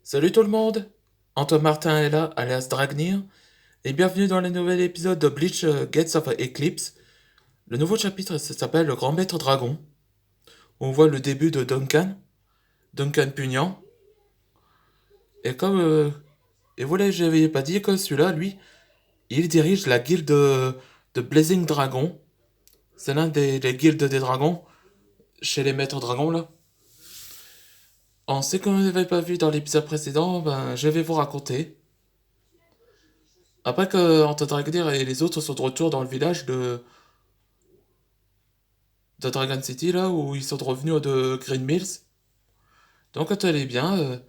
Salut tout le monde, Antoine Martin est là, alias Dragnir, et bienvenue dans le nouvel épisode de Bleach Gates of Eclipse. Le nouveau chapitre s'appelle Le Grand Maître Dragon, où on voit le début de Duncan Pugnant, et et vous l'avez pas dit que celui-là, lui, il dirige la guilde de Blazing Dragon. C'est l'un des guildes des dragons, chez les maîtres dragons là. En ce que vous n'avez pas vu dans l'épisode précédent, ben, je vais vous raconter. Après que Antoine Dragnir et les autres sont de retour dans le village de Dragon City, là, où ils sont revenus de Green Mills. Donc, quand elle est bien,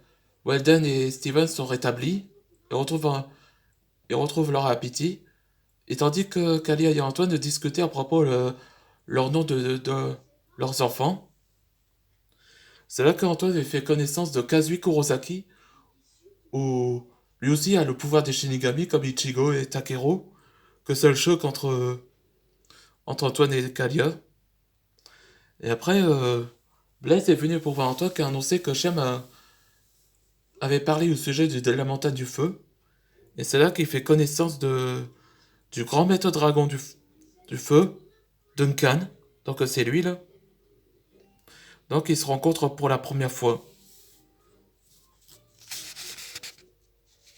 Weldon et Steven sont rétablis et retrouvent leur appétit. Et tandis que Kalia et Antoine discutaient à propos leur nom de leurs enfants, c'est là qu'Antoine fait connaissance de Kazui Kurosaki, où lui aussi a le pouvoir des Shinigami comme Ichigo et Takeru, que seul choc entre Antoine et Kalia. Et après, Blaze est venu pour voir Antoine qui a annoncé que Shem avait parlé au sujet de la montagne du feu, et c'est là qu'il fait connaissance du grand maître dragon du feu, Duncan, donc c'est lui là. Donc ils se rencontrent pour la première fois.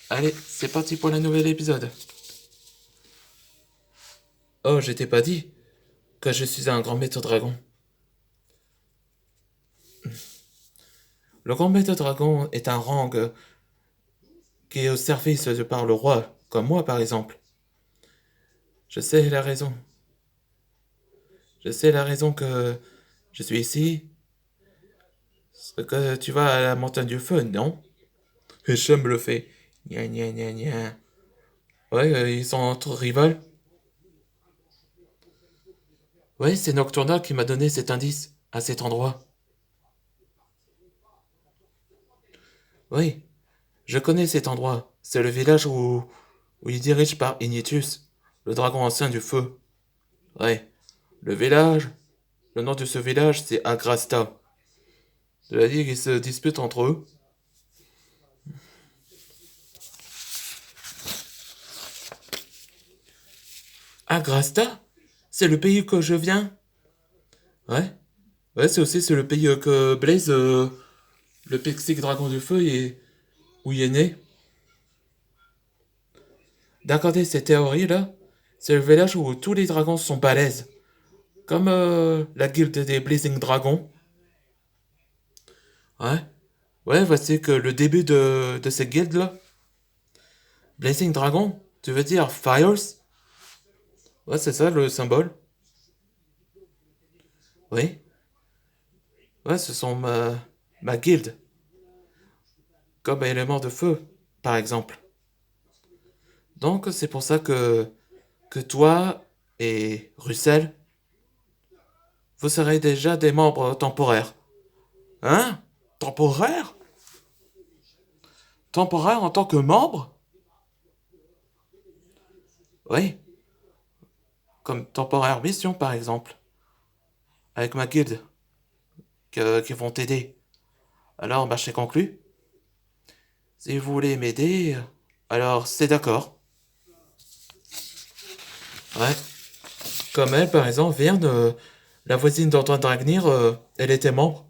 Allez, c'est parti pour le nouvel épisode. Oh, je t'ai pas dit que je suis un grand maître dragon. Le grand maître dragon est un rang qui est au service de par le roi, comme moi par exemple. Je sais la raison. Je sais la raison que je suis ici. C'est que tu vas à la montagne du feu, non? Et Shem le fait. Gna gna gna gna. Ouais, ils sont entre rivales. Ouais, c'est Nocturna qui m'a donné cet indice, à cet endroit. Oui, je connais cet endroit. C'est le village où il dirige par Ignitus, le dragon ancien du feu. Ouais, le village, le nom de ce village, c'est Agrasta. Je l'ai dit qu'ils se disputent entre eux. Agrasta? C'est le pays que je viens? Ouais. Ouais, c'est le pays que Blaze, le Pixie Dragon du Feu, où il est né. D'accorder cette théorie-là, c'est le village où tous les dragons sont balèzes. Comme la guilde des Blazing Dragons. Ouais. Ouais, voici que le début de cette guilde-là. Blazing Dragon, tu veux dire Fires? Ouais, c'est ça le symbole. Oui. Ouais, ce sont ma guilde. Comme élément de feu, par exemple. Donc, c'est pour ça que toi et Russell, vous serez déjà des membres temporaires. Hein? Temporaire? Temporaire en tant que membre? Oui, comme temporaire mission par exemple, avec ma guilde, qui vont t'aider. Alors, marché conclu. Si vous voulez m'aider, alors c'est d'accord. Ouais. Comme elle, par exemple, Verne, la voisine d'Antoine Dragnir, elle était membre.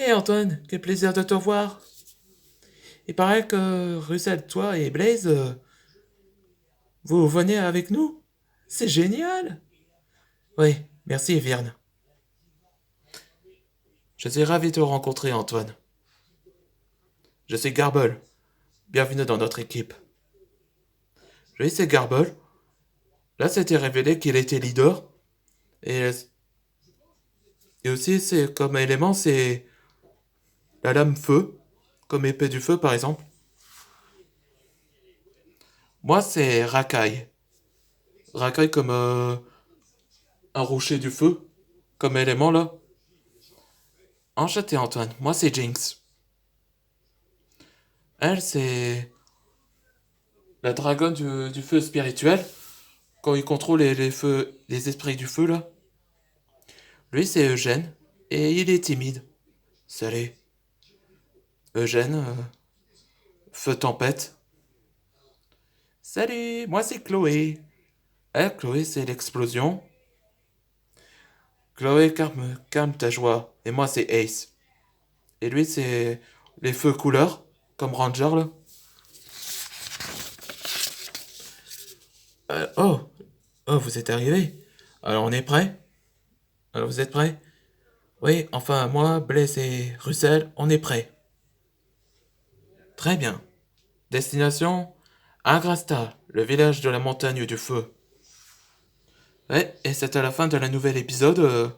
Hé Antoine, quel plaisir de te voir. Il paraît que Russell, toi et Blaze, vous venez avec nous. C'est génial. Oui, merci Verne. Je suis ravi de te rencontrer, Antoine. Je suis Garble. Bienvenue dans notre équipe. Oui, c'est Garble. Là, c'était révélé qu'il était leader. Et, et aussi, c'est comme élément, c'est la lame feu. Comme épée du feu, par exemple. Moi, c'est Rakai. Rakai comme un rocher du feu. Comme élément, là. Enchanté, Antoine. Moi, c'est Jinx. Elle, c'est la dragonne du feu spirituel. Quand il contrôle les esprits du feu, là. Lui, c'est Eugène. Et il est timide. Salut. Eugène, Feu Tempête. Salut, moi c'est Chloé. Chloé, c'est l'explosion. Chloé, calme ta joie. Et moi, c'est Ace. Et lui, c'est les feux couleurs, comme Ranger, là. Oh, oh, vous êtes arrivé. Alors, on est prêt? Alors, vous êtes prêts? Oui, enfin, moi, Blaise et Russell, on est prêts. Très bien. Destination Agrasta, le village de la montagne du feu. Ouais, et c'est à la fin de la nouvelle épisode.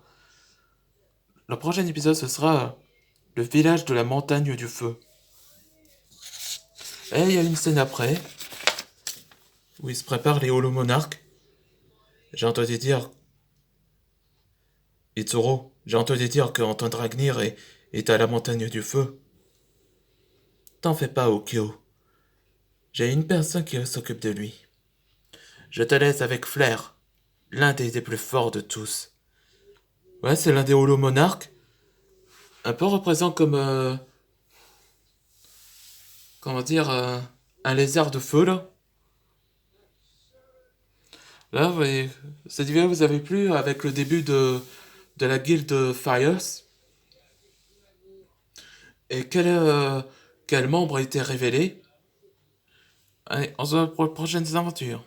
Le prochain épisode, ce sera le village de la montagne du feu. Et il y a une scène après, où ils se préparent les holomonarques. J'ai entendu dire... Itsuro, j'ai entendu dire qu'Anton Dragnir est à la montagne du feu. T'en fais pas, Okyo. J'ai une personne qui s'occupe de lui. Je te laisse avec Flair, l'un des plus forts de tous. Ouais, c'est l'un des holomonarques. Un peu représentant comme... comment dire... un lézard de feu, là. Là, vous voyez, cette vidéo vous avez plu avec le début de la guilde Fires. Et quel membre a été révélé. Allez, on se voit pour les prochaines aventures.